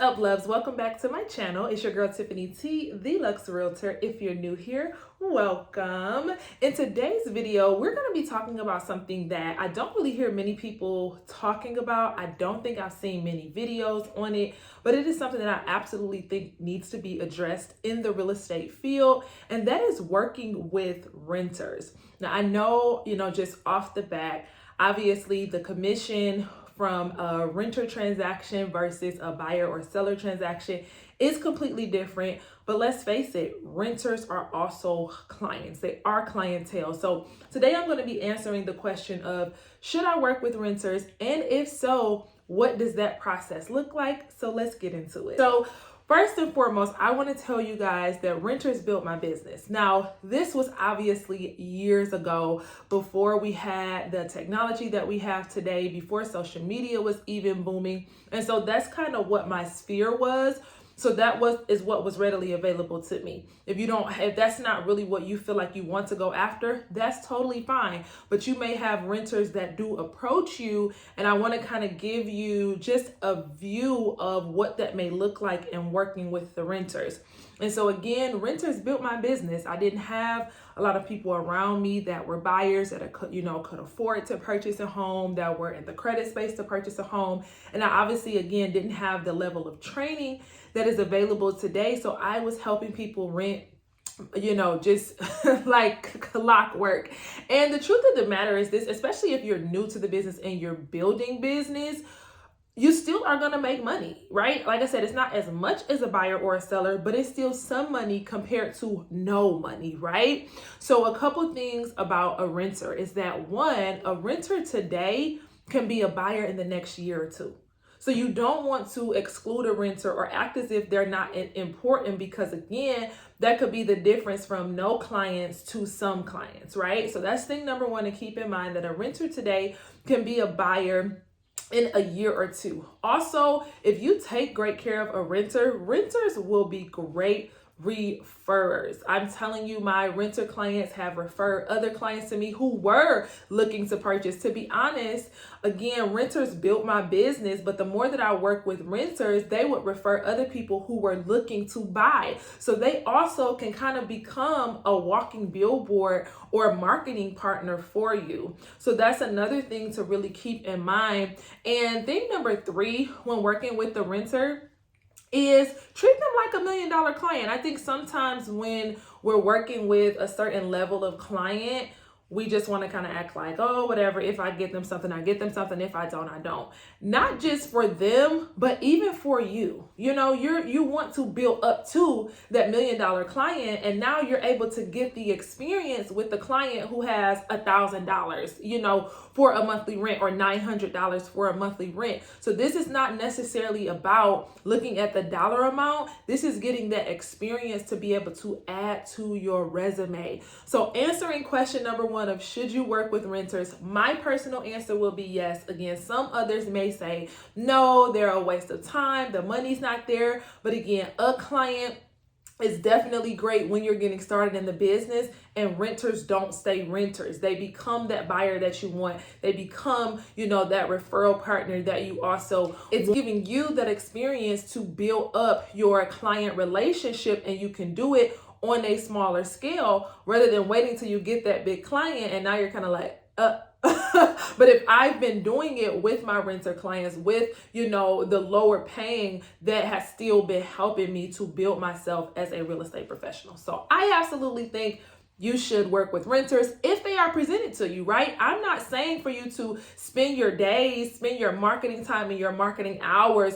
up, loves? Welcome back to my channel. It's your girl Tiffanie T, the Luxe Realtor. If you're new here, welcome. In today's video, we're going to be talking about something that I don't really hear many people talking about. I don't think I've seen many videos on it, but it is something that I absolutely think needs to be addressed in the real estate field, and that is working with renters. Now, I know, just off the bat, obviously the commission from a renter transaction versus a buyer or seller transaction is completely different. But let's face it, renters are also clients. They are clientele. So today I'm going to be answering the question of, should I work with renters? And if so, what does that process look like? So let's get into it. So first and foremost, I want to tell you guys that renters built my business. Now, this was obviously years ago, before we had the technology that we have today, before social media was even booming. And so that's kind of what my sphere was. So that is what was readily available to me. If that's not really what you feel like you want to go after, that's totally fine. But you may have renters that do approach you, and I want to kind of give you just a view of what that may look like in working with the renters. And so again, renters built my business. I didn't have a lot of people around me that were buyers that could afford to purchase a home, that were in the credit space to purchase a home. And I obviously, again, didn't have the level of training that is available today. So I was helping people rent, just like clockwork. And the truth of the matter is this, especially if you're new to the business and you're building business, you still are going to make money, right? Like I said, it's not as much as a buyer or a seller, but it's still some money compared to no money, right? So a couple things about a renter is that, one, a renter today can be a buyer in the next year or two. So you don't want to exclude a renter or act as if they're not important, because again, that could be the difference from no clients to some clients, right? So that's thing number one to keep in mind, that a renter today can be a buyer in a year or two. Also, if you take great care of a renter, renters will be great referrers. I'm telling you, my renter clients have referred other clients to me who were looking to purchase. To be honest, again, renters built my business, but the more that I work with renters, they would refer other people who were looking to buy. So they also can kind of become a walking billboard or a marketing partner for you. So that's another thing to really keep in mind. And thing number three, when working with the renter, is treat them like $1 million client. I think sometimes when we're working with a certain level of client, we just want to kind of act like, oh, whatever. If I get them something, I get them something. If I don't, I don't. Not just for them, but even for you. You want to build up to that $1 million client, and now you're able to get the experience with the client who has $1,000, for a monthly rent, or $900 for a monthly rent. So this is not necessarily about looking at the dollar amount. This is getting that experience to be able to add to your resume. So answering question number one of, should you work with renters? My personal answer will be yes. Again, some others may say, no, they're a waste of time. The money's not there. But again, a client is definitely great when you're getting started in the business, and renters don't stay renters. They become that buyer that you want. They become, that referral partner that you also, it's giving you that experience to build up your client relationship, and you can do it on a smaller scale rather than waiting till you get that big client. And now you're kind of like, But if I've been doing it with my renter clients, with, the lower paying, that has still been helping me to build myself as a real estate professional. So I absolutely think you should work with renters if they are presented to you, right? I'm not saying for you to spend your days, spend your marketing time and your marketing hours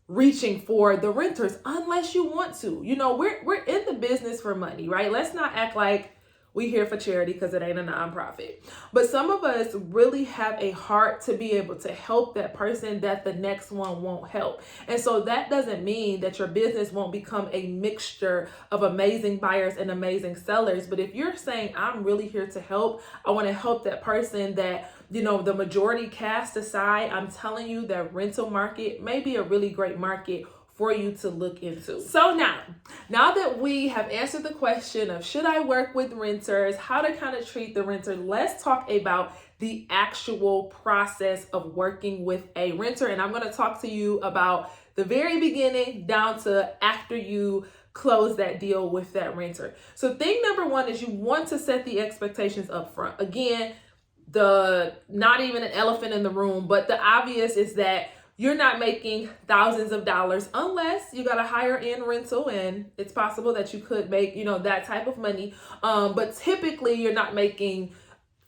reaching for the renters, unless you want to. We're in the business for money, right? Let's not act like we here for charity, because it ain't a nonprofit. But some of us really have a heart to be able to help that person that the next one won't help. And so that doesn't mean that your business won't become a mixture of amazing buyers and amazing sellers. But if you're saying, I'm really here to help, I want to help that person that, the majority cast aside, I'm telling you that rental market may be a really great market for you to look into. So now that we have answered the question of, should I work with renters, how to kind of treat the renter, let's talk about the actual process of working with a renter. And I'm going to talk to you about the very beginning down to after you close that deal with that renter. So thing number one is you want to set the expectations up front. Again, the not even an elephant in the room, but the obvious is that you're not making thousands of dollars unless you got a higher end rental, and it's possible that you could make, that type of money. But typically you're not making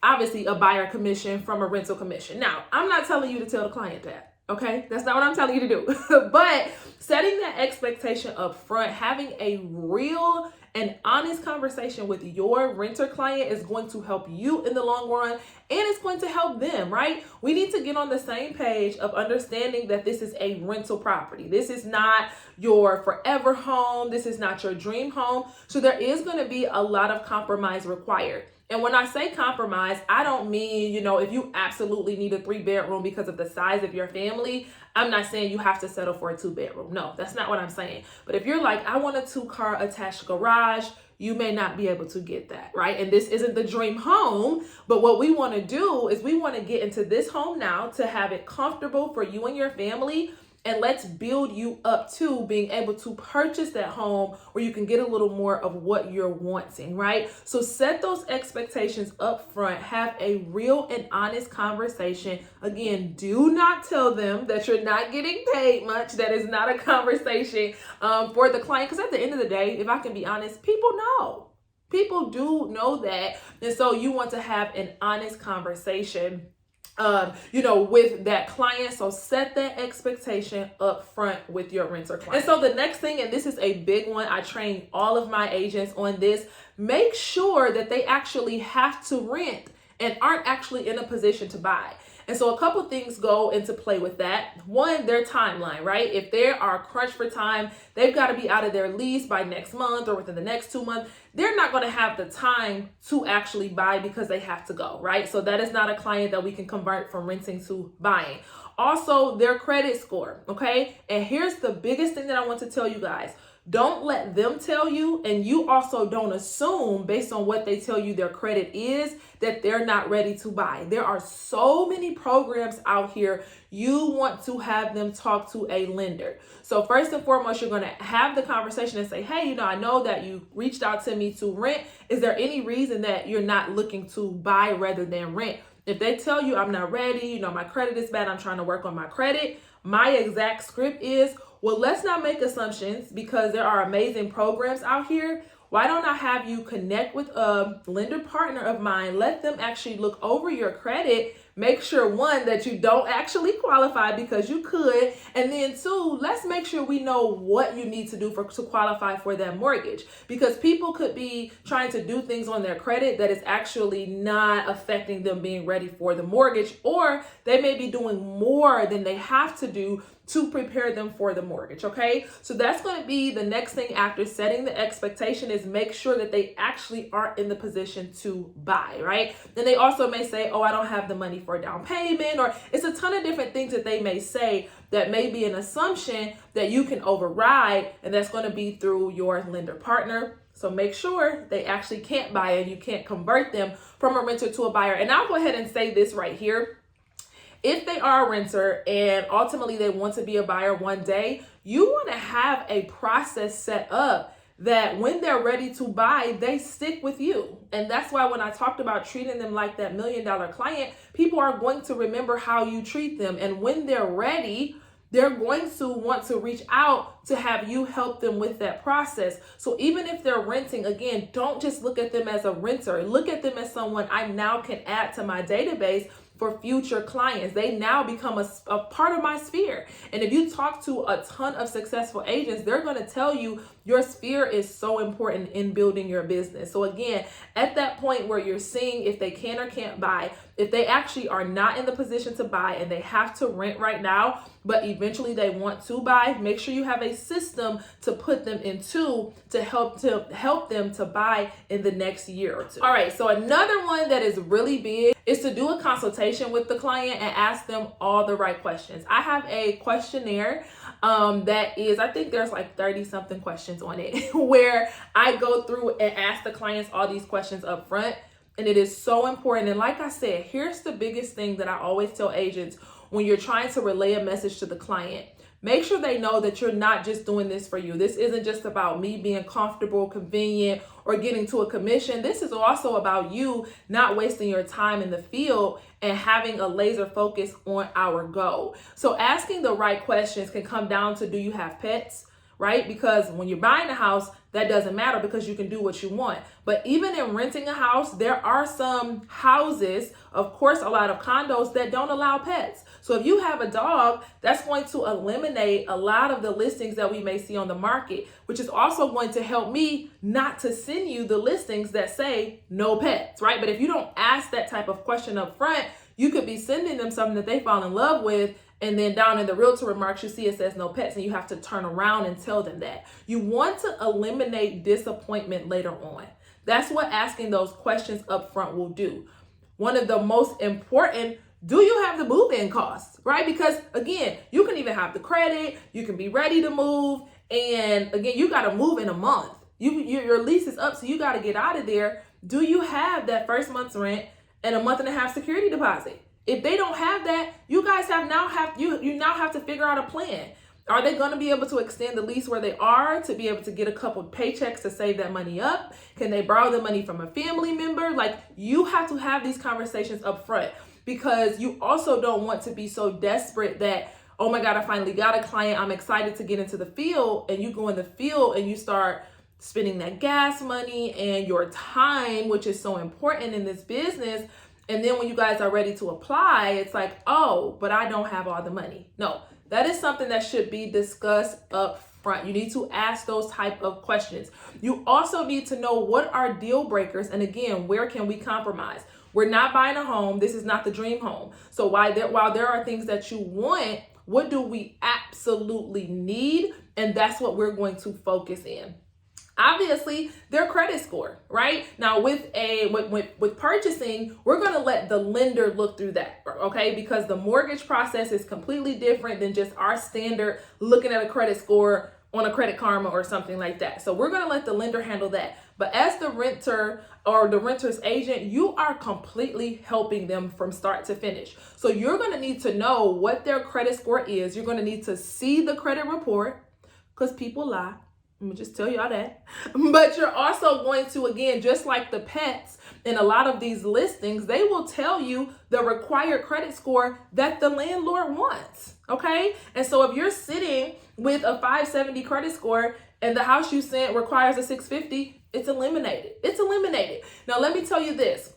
obviously a buyer commission from a rental commission. Now, I'm not telling you to tell the client that. Okay, that's not what I'm telling you to do. But setting that expectation up front, having a real and honest conversation with your renter client is going to help you in the long run, and it's going to help them, right? We need to get on the same page of understanding that this is a rental property. This is not your forever home. This is not your dream home. So there is going to be a lot of compromise required. And when I say compromise, I don't mean, if you absolutely need a 3-bedroom because of the size of your family, I'm not saying you have to settle for a 2-bedroom. No, that's not what I'm saying. But if you're like, I want a 2-car attached garage, you may not be able to get that, right? And this isn't the dream home, but what we want to do is we want to get into this home now to have it comfortable for you and your family. And let's build you up to being able to purchase that home where you can get a little more of what you're wanting, right? So set those expectations up front. Have a real and honest conversation. Again, do not tell them that you're not getting paid much. That is not a conversation for the client. Because at the end of the day, if I can be honest, people know. People do know that. And so you want to have an honest conversation with that client. So set that expectation up front with your renter client. And so the next thing, and this is a big one, I train all of my agents on this, make sure that they actually have to rent and aren't actually in a position to buy. And so a couple things go into play with that. One, their timeline, right? If they are crunched for time, they've got to be out of their lease by next month or within the next 2 months. They're not going to have the time to actually buy because they have to go, right? So that is not a client that we can convert from renting to buying. Also, their credit score, okay? And here's the biggest thing that I want to tell you guys. Don't let them tell you, and you also don't assume based on what they tell you their credit is that they're not ready to buy. There are so many programs out here. You want to have them talk to a lender. So first and foremost, you're going to have the conversation and say, hey, I know that you reached out to me to rent. Is there any reason that you're not looking to buy rather than rent? If they tell you I'm not ready, my credit is bad, I'm trying to work on my credit, my exact script is, well, let's not make assumptions because there are amazing programs out here. Why don't I have you connect with a lender partner of mine? Let them actually look over your credit. Make sure, one, that you don't actually qualify because you could. And then two, let's make sure we know what you need to do to qualify for that mortgage. Because people could be trying to do things on their credit that is actually not affecting them being ready for the mortgage, or they may be doing more than they have to do to prepare them for the mortgage, okay? So that's going to be the next thing after setting the expectation, is make sure that they actually aren't in the position to buy, right? Then they also may say, oh, I don't have the money for a down payment, or it's a ton of different things that they may say that may be an assumption that you can override, and that's going to be through your lender partner. So make sure they actually can't buy and you can't convert them from a renter to a buyer. And I'll go ahead and say this right here. If they are a renter and ultimately they want to be a buyer one day, you want to have a process set up that when they're ready to buy, they stick with you. And that's why when I talked about treating them like that $1 million client, people are going to remember how you treat them. And when they're ready, they're going to want to reach out to have you help them with that process. So even if they're renting, again, don't just look at them as a renter. Look at them as someone I now can add to my database for future clients. They now become a part of my sphere. And if you talk to a ton of successful agents, they're going to tell you your sphere is so important in building your business. So again, at that point where you're seeing if they can or can't buy, if they actually are not in the position to buy and they have to rent right now, but eventually they want to buy, make sure you have a system to put them into to help them to buy in the next year or two. All right, so another one that is really big is to do a consultation with the client and ask them all the right questions. I have a questionnaire that is, I think there's like 30 something questions on it where I go through and ask the clients all these questions up front. And it is so important. And like I said, here's the biggest thing that I always tell agents when you're trying to relay a message to the client. make sure they know that you're not just doing this for you. This isn't just about me being comfortable, convenient, or getting to a commission. This is also about you not wasting your time in the field and having a laser focus on our goal. So asking the right questions can come down to, do you have pets? Right? Because when you're buying a house, that doesn't matter because you can do what you want. But even in renting a house, there are some houses, of course, a lot of condos that don't allow pets. So if you have a dog, that's going to eliminate a lot of the listings that we may see on the market, which is also going to help me not to send you the listings that say no pets, right? But if you don't ask that type of question up front, you could be sending them something that they fall in love with, and then down in the realtor remarks, you see it says no pets, and you have to turn around and tell them that. You want to eliminate disappointment later on. That's what asking those questions up front will do. One of the most important, do you have the move-in costs, right? Because again, you can even have the credit, you can be ready to move, and again, you got to move in a month. Your lease is up, so you got to get out of there. Do you have that first month's rent and a month and a half security deposit? If they don't have that, you guys now have to figure out a plan. Are they going to be able to extend the lease where they are to be able to get a couple paychecks to save that money up? Can they borrow the money from a family member? Like, you have to have these conversations up front, because you also don't want to be so desperate that, oh my God, I finally got a client, I'm excited to get into the field, and you go in the field and you start spending that gas money and your time, which is so important in this business. And then when you guys are ready to apply, it's like, oh, but I don't have all the money. No, that is something that should be discussed up front. You need to ask those type of questions. You also need to know, what are deal breakers? And again, where can we compromise? We're not buying a home. This is not the dream home. So while there are things that you want, what do we absolutely need? And that's what we're going to focus in. Obviously, their credit score, right? Now with purchasing, we're going to let the lender look through that, okay? Because the mortgage process is completely different than just our standard looking at a credit score on a Credit Karma or something like that. So we're going to let the lender handle that. But as the renter or the renter's agent, you are completely helping them from start to finish. So you're going to need to know what their credit score is. You're going to need to see the credit report, because people lie. Let me just tell y'all that. But you're also going to, again, just like the pets in a lot of these listings, they will tell you the required credit score that the landlord wants, okay? And so if you're sitting with a 570 credit score and the house you sent requires a 650, it's eliminated. It's eliminated. Now, let me tell you this.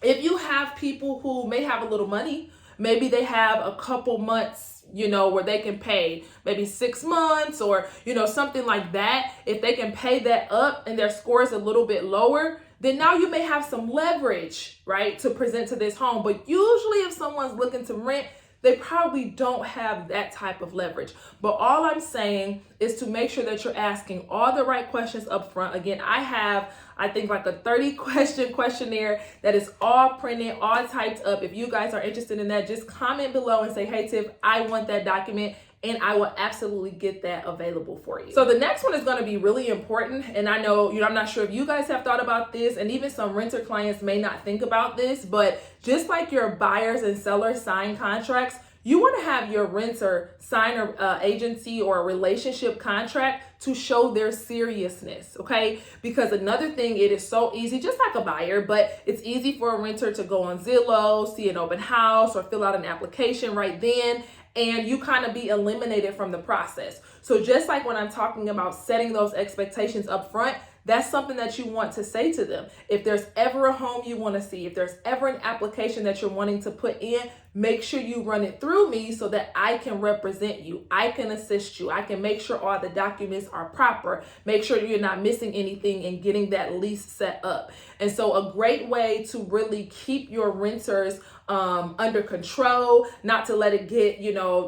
If you have people who may have a little money, maybe they have a couple months, where they can pay maybe 6 months or, something like that. If they can pay that up and their score is a little bit lower, then now you may have some leverage, right, to present to this home. But usually if someone's looking to rent, they probably don't have that type of leverage. But all I'm saying is to make sure that you're asking all the right questions up front. Again, I think like a 30-question questionnaire that is all printed, all typed up. If you guys are interested in that, just comment below and say, hey, Tiff, I want that document, and I will absolutely get that available for you. So the next one is going to be really important. And I know, I'm not sure if you guys have thought about this, and even some renter clients may not think about this, but just like your buyers and sellers sign contracts, you want to have your renter sign an agency or a relationship contract to show their seriousness, okay? Because another thing, it is so easy, just like a buyer, but it's easy for a renter to go on Zillow, see an open house, or fill out an application right then, and you kind of be eliminated from the process. So just like when I'm talking about setting those expectations up front, that's something that you want to say to them. If there's ever a home you want to see, if there's ever an application that you're wanting to put in, make sure you run it through me so that I can represent you. I can assist you. I can make sure all the documents are proper. Make sure you're not missing anything and getting that lease set up. And so a great way to really keep your renters under control, not to let it get,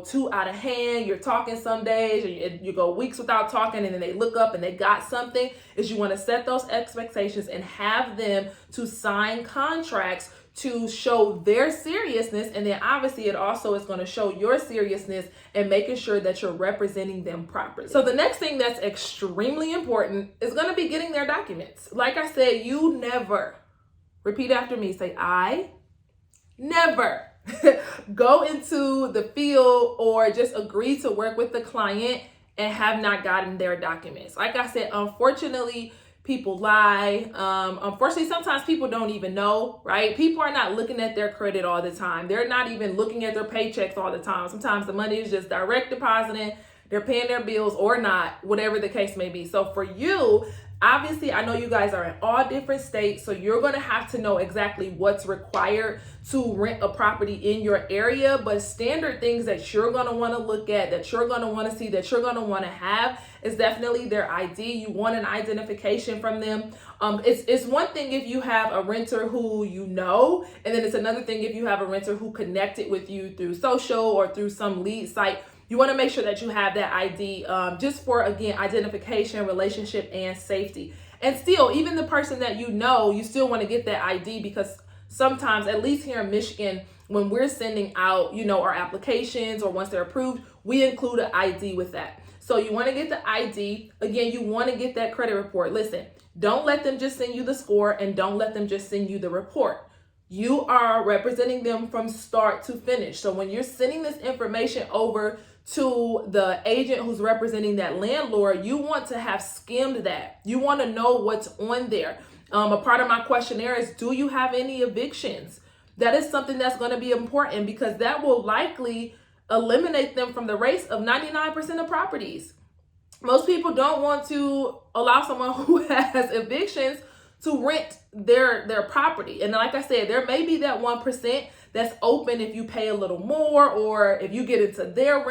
too out of hand. You're talking some days, or you go weeks without talking, and then they look up and they got something, is you want to set those expectations and have them to sign contracts to show their seriousness. And then obviously it also is going to show your seriousness and making sure that you're representing them properly. So the next thing that's extremely important is going to be getting their documents. Like I said, you never, repeat after me, say, I never go into the field or just agree to work with the client and have not gotten their documents. Like I said, unfortunately, people lie. Unfortunately, sometimes people don't even know, right? People are not looking at their credit all the time. They're not even looking at their paychecks all the time. Sometimes the money is just direct depositing. They're paying their bills or not, whatever the case may be. So for you, obviously, I know you guys are in all different states, so you're going to have to know exactly what's required to rent a property in your area. But standard things that you're going to want to look at, that you're going to want to see, that you're going to want to have is definitely their ID. You want an identification from them. It's one thing if you have a renter who you know, and then it's another thing if you have a renter who connected with you through social or through some lead site. You want to make sure that you have that ID just for, again, identification, relationship, and safety. And still, even the person that you know, you still want to get that ID because sometimes, at least here in Michigan, when we're sending out, our applications or once they're approved, we include an ID with that. So you want to get the ID. Again, you want to get that credit report. Listen, don't let them just send you the score and don't let them just send you the report. You are representing them from start to finish. So when you're sending this information over to the agent who's representing that landlord, you want to have skimmed that. You want to know what's on there. A part of my questionnaire is, do you have any evictions? That is something that's going to be important because that will likely eliminate them from the race of 99% of properties. Most people don't want to allow someone who has evictions to rent their property. And like I said, there may be that 1% that's open if you pay a little more or if you get into their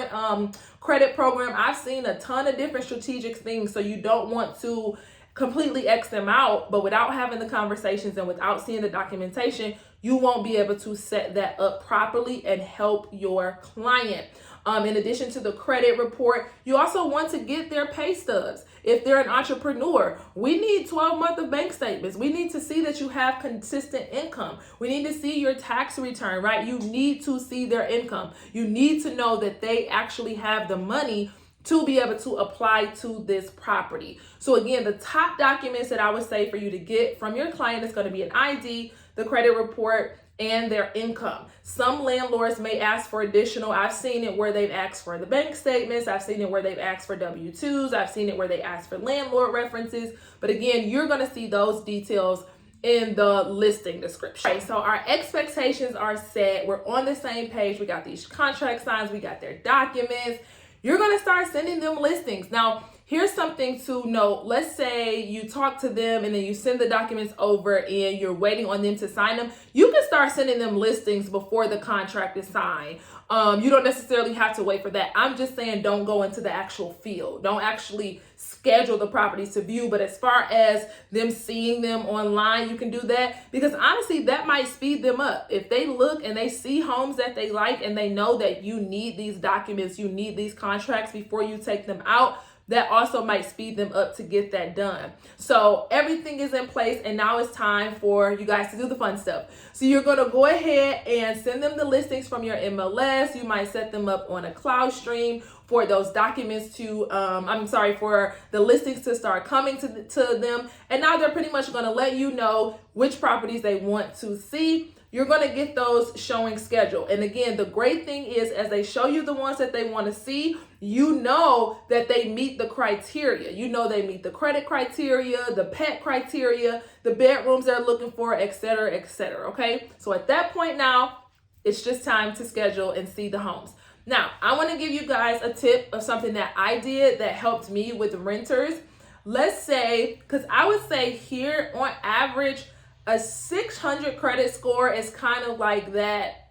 credit program. I've seen a ton of different strategic things. So you don't want to completely X them out, but without having the conversations and without seeing the documentation, you won't be able to set that up properly and help your client. In addition to the credit report, you also want to get their pay stubs. If they're an entrepreneur, we need 12 months of bank statements. We need to see that you have consistent income. We need to see your tax return, right? You need to see their income. You need to know that they actually have the money to be able to apply to this property. So again, the top documents that I would say for you to get from your client is going to be an ID, the credit report, and their income. Some landlords may ask for additional. I've seen it where they've asked for the bank statements. I've seen it where they've asked for W-2s. I've seen it where they ask for landlord references. But again, you're going to see those details in the listing description. Okay, so our expectations are set. We're on the same page. We got these contract signs. We got their documents. You're going to start sending them listings. Now, here's something to note. Let's say you talk to them and then you send the documents over and you're waiting on them to sign them. You can start sending them listings before the contract is signed. You don't necessarily have to wait for that. I'm just saying don't go into the actual field. Don't actually schedule the properties to view. But as far as them seeing them online, you can do that because honestly, that might speed them up. If they look and they see homes that they like and they know that you need these documents, you need these contracts before you take them out, that also might speed them up to get that done. So everything is in place and now it's time for you guys to do the fun stuff. So you're going to go ahead and send them the listings from your MLS. You might set them up on a cloud stream for those documents to, for the listings to start coming to them. And now they're pretty much going to let you know which properties they want to see. You're going to get those showing schedule. And again, the great thing is as they show you the ones that they want to see, you know that they meet the criteria. You know they meet the credit criteria, the pet criteria, the bedrooms they're looking for, et cetera, okay? So at that point now, it's just time to schedule and see the homes. Now, I want to give you guys a tip of something that I did that helped me with renters. Let's say, because I would say here on average, a 600 credit score is kind of like that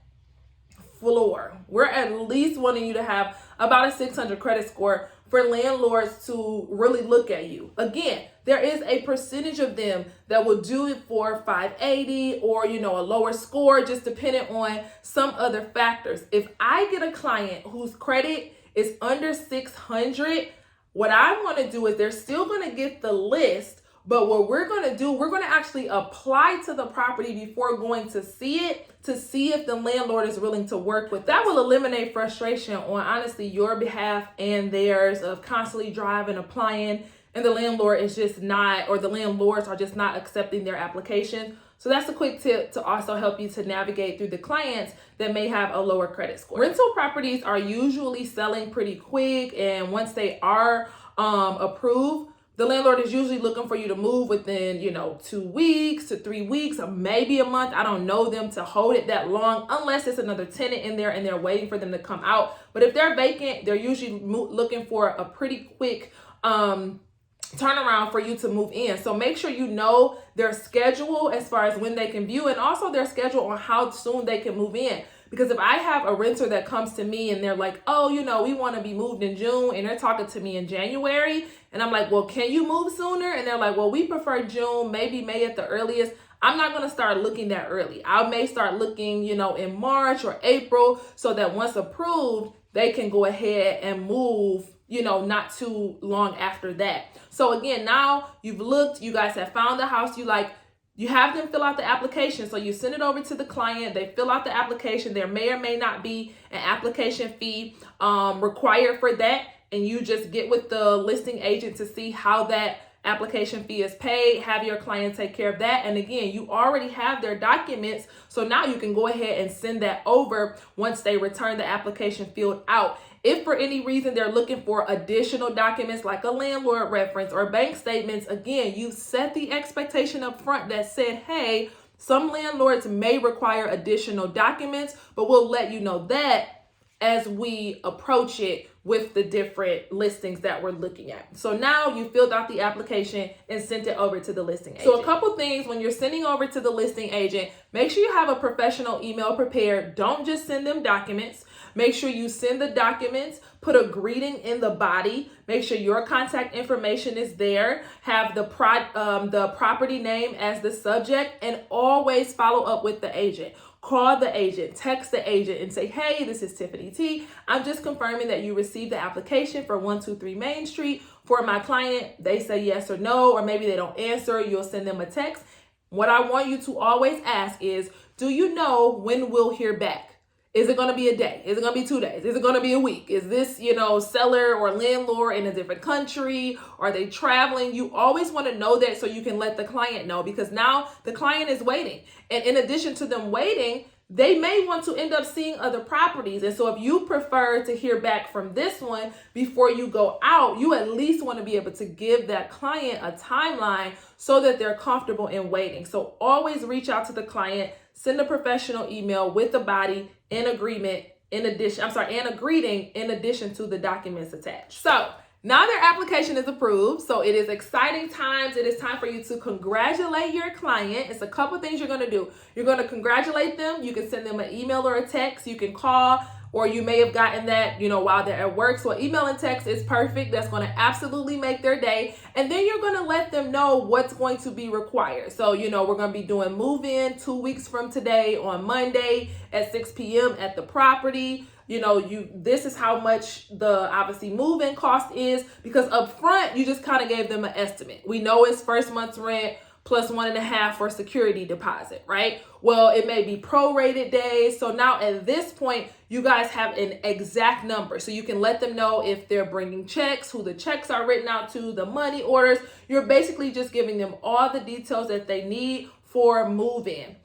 floor. We're at least wanting you to have about a 600 credit score for landlords to really look at you. Again, there is a percentage of them that will do it for 580 or, a lower score, just depending on some other factors. If I get a client whose credit is under 600, what I want to do is they're still going to get the list. But what we're going to do, we're going to actually apply to the property before going to see it to see if the landlord is willing to work with. That will eliminate frustration on honestly your behalf and theirs of constantly driving, applying, and the landlord is just not, or the landlords are just not accepting their application. So that's a quick tip to also help you to navigate through the clients that may have a lower credit score. Rental properties are usually selling pretty quick, and once they are approved, the landlord is usually looking for you to move within, 2 weeks to 3 weeks, or maybe a month. I don't know them to hold it that long unless it's another tenant in there and they're waiting for them to come out. But if they're vacant, they're usually looking for a pretty quick turnaround for you to move in. So make sure you know their schedule as far as when they can view, and also their schedule on how soon they can move in. Because if I have a renter that comes to me and they're like, oh, we want to be moved in June, and they're talking to me in January, and I'm like, well, can you move sooner? And they're like, well, we prefer June, maybe May at the earliest. I'm not going to start looking that early. I may start looking, in March or April, so that once approved, they can go ahead and move, not too long after that. So again, now you've looked, you guys have found the house you like. You have them fill out the application. So you send it over to the client. They fill out the application. There may or may not be an application fee required for that. And you just get with the listing agent to see how that application fee is paid. Have your client take care of that. And again, you already have their documents. So now you can go ahead and send that over once they return the application filled out. If for any reason they're looking for additional documents like a landlord reference or bank statements, again, you set the expectation up front that said, hey, some landlords may require additional documents, but we'll let you know that as we approach it with the different listings that we're looking at. So now you filled out the application and sent it over to the listing agent. So a couple things when you're sending over to the listing agent, make sure you have a professional email prepared. Don't just send them documents. Make sure you send the documents, put a greeting in the body, make sure your contact information is there, have the property name as the subject, and always follow up with the agent. Call the agent, text the agent and say, hey, this is Tiffanie T. I'm just confirming that you received the application for 123 Main Street for my client. They say yes or no, or maybe they don't answer. You'll send them a text. What I want you to always ask is, do you know when we'll hear back? Is it going to be a day? Is it going to be 2 days? Is it going to be a week? Is this, seller or landlord in a different country? Are they traveling? You always want to know that so you can let the client know, because now the client is waiting. And in addition to them waiting, they may want to end up seeing other properties. And so if you prefer to hear back from this one before you go out, you at least want to be able to give that client a timeline so that they're comfortable in waiting. So always reach out to the client, send a professional email with the body and agreement and a greeting in addition to the documents attached. So now their application is approved. So it is exciting times. It is time for you to congratulate your client. It's a couple things you're going to do. You're going to congratulate them. You can send them an email or a text. You can call, or you may have gotten that, while they're at work. So email and text is perfect. That's going to absolutely make their day. And then you're going to let them know what's going to be required. So, we're going to be doing move-in 2 weeks from today on Monday at 6 p.m. at the property. This is how much the obviously move-in cost is, because up front, you just kind of gave them an estimate. We know it's first month's rent plus 1.5 for security deposit, right? Well, it may be prorated days. So now at this point, you guys have an exact number. So you can let them know if they're bringing checks, who the checks are written out to, the money orders. You're basically just giving them all the details that they need for move-in.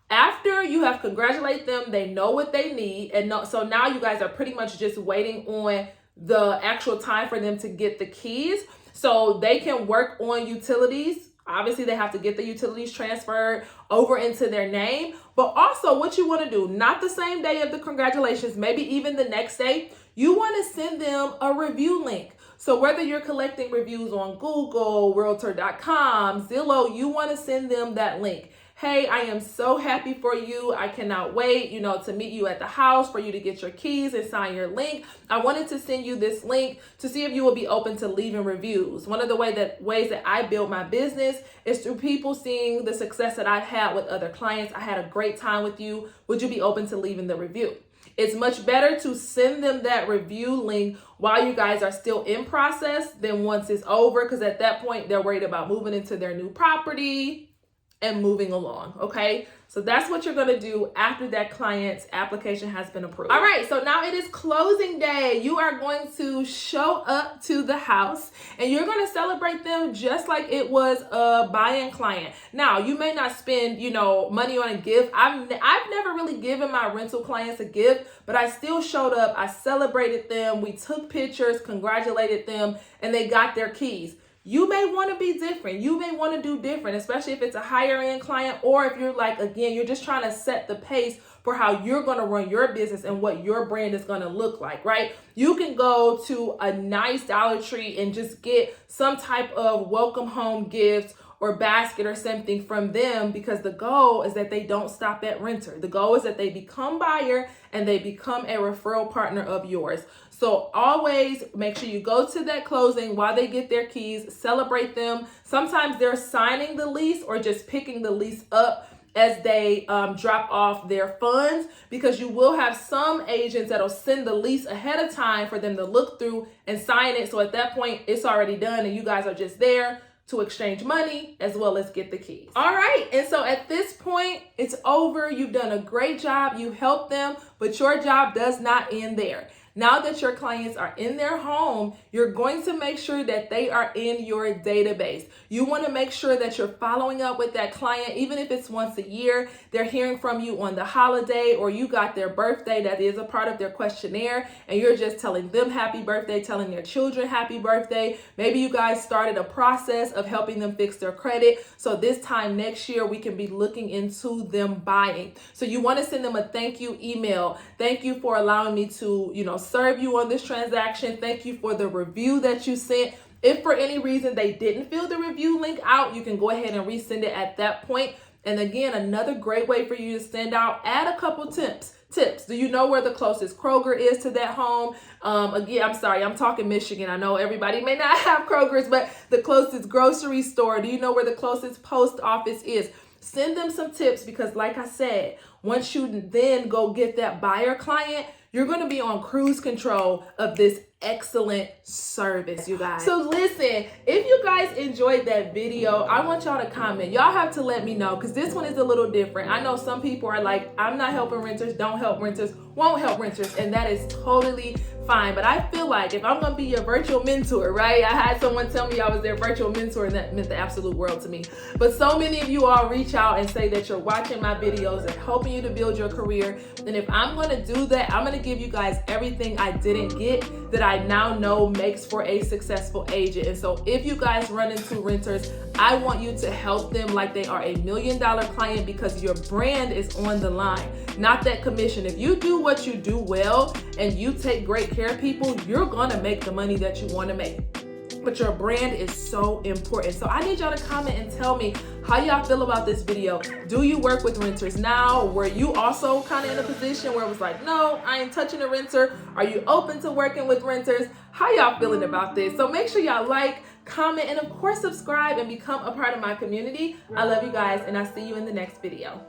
After you have congratulated them, they know what they need. So now you guys are pretty much just waiting on the actual time for them to get the keys so they can work on utilities. Obviously, they have to get the utilities transferred over into their name. But also what you want to do, not the same day of the congratulations, maybe even the next day, you want to send them a review link. So whether you're collecting reviews on Google, Realtor.com, Zillow, you want to send them that link. Hey, I am so happy for you. I cannot wait, to meet you at the house, for you to get your keys and sign your link. I wanted to send you this link to see if you will be open to leaving reviews. One of the ways that I build my business is through people seeing the success that I've had with other clients. I had a great time with you. Would you be open to leaving the review? It's much better to send them that review link while you guys are still in process than once it's over, because at that point, they're worried about moving into their new property. and moving along, okay? So that's what you're gonna do after that client's application has been approved. All right, so now it is closing day. You are going to show up to the house and you're gonna celebrate them just like it was a buy-in client. Now, you may not spend, money on a gift. I've never really given my rental clients a gift, but I still showed up, I celebrated them, we took pictures, congratulated them, and they got their keys. You may want to be different. You may want to do different, especially if it's a higher end client, or if you're like, again, you're just trying to set the pace for how you're going to run your business and what your brand is going to look like, right? You can go to a nice Dollar Tree and just get some type of welcome home gift or basket or something from them, because the goal is that they don't stop at renter. The goal is that they become buyer and they become a referral partner of yours. So always make sure you go to that closing while they get their keys, celebrate them. Sometimes they're signing the lease or just picking the lease up as they drop off their funds, because you will have some agents that'll send the lease ahead of time for them to look through and sign it. So at that point, it's already done and you guys are just there to exchange money as well as get the keys. All right, and so at this point, it's over. You've done a great job. You helped them, but your job does not end there. Now that your clients are in their home, you're going to make sure that they are in your database. You want to make sure that you're following up with that client, even if it's once a year. They're hearing from you on the holiday, or you got their birthday that is a part of their questionnaire, and you're just telling them happy birthday, telling their children happy birthday. Maybe you guys started a process of helping them fix their credit. So this time next year, we can be looking into them buying. So you want to send them a thank you email. Thank you for allowing me to, serve you on this transaction. Thank you for the review that you sent. If for any reason they didn't fill the review link out, you can go ahead and resend it at that point. And again, another great way for you to send out, add a couple tips. Do you know where the closest Kroger is to that home? Again, I'm sorry, I'm talking Michigan. I know everybody may not have Krogers, but the closest grocery store. Do you know where the closest post office is? Send them some tips, because like I said, once you then go get that buyer client, you're going to be on cruise control of this excellent service, you guys. So listen, if you guys enjoyed that video, I want y'all to comment. Y'all have to let me know, because this one is a little different. I know some people are like, I'm not helping renters, don't help renters, won't help renters, and that is totally fine. But I feel like if I'm going to be your virtual mentor, right? I had someone tell me I was their virtual mentor, and that meant the absolute world to me. But so many of you all reach out and say that you're watching my videos and helping you to build your career. And if I'm going to do that, I'm going to give you guys everything I didn't get that I now know makes for a successful agent. And so if you guys run into renters, I want you to help them like they are a $1 million client, because your brand is on the line, not that commission. If you do what you do well and you take great care of people, you're gonna make the money that you want to make. But your brand is so important. So I need y'all to comment and tell me how y'all feel about this video. Do you work with renters now? Were you also kind of in a position where it was like, no, I ain't touching a renter? Are you open to working with renters? How y'all feeling about this? So make sure y'all like, comment, and of course subscribe and become a part of my community. I love you guys, and I'll see you in the next video.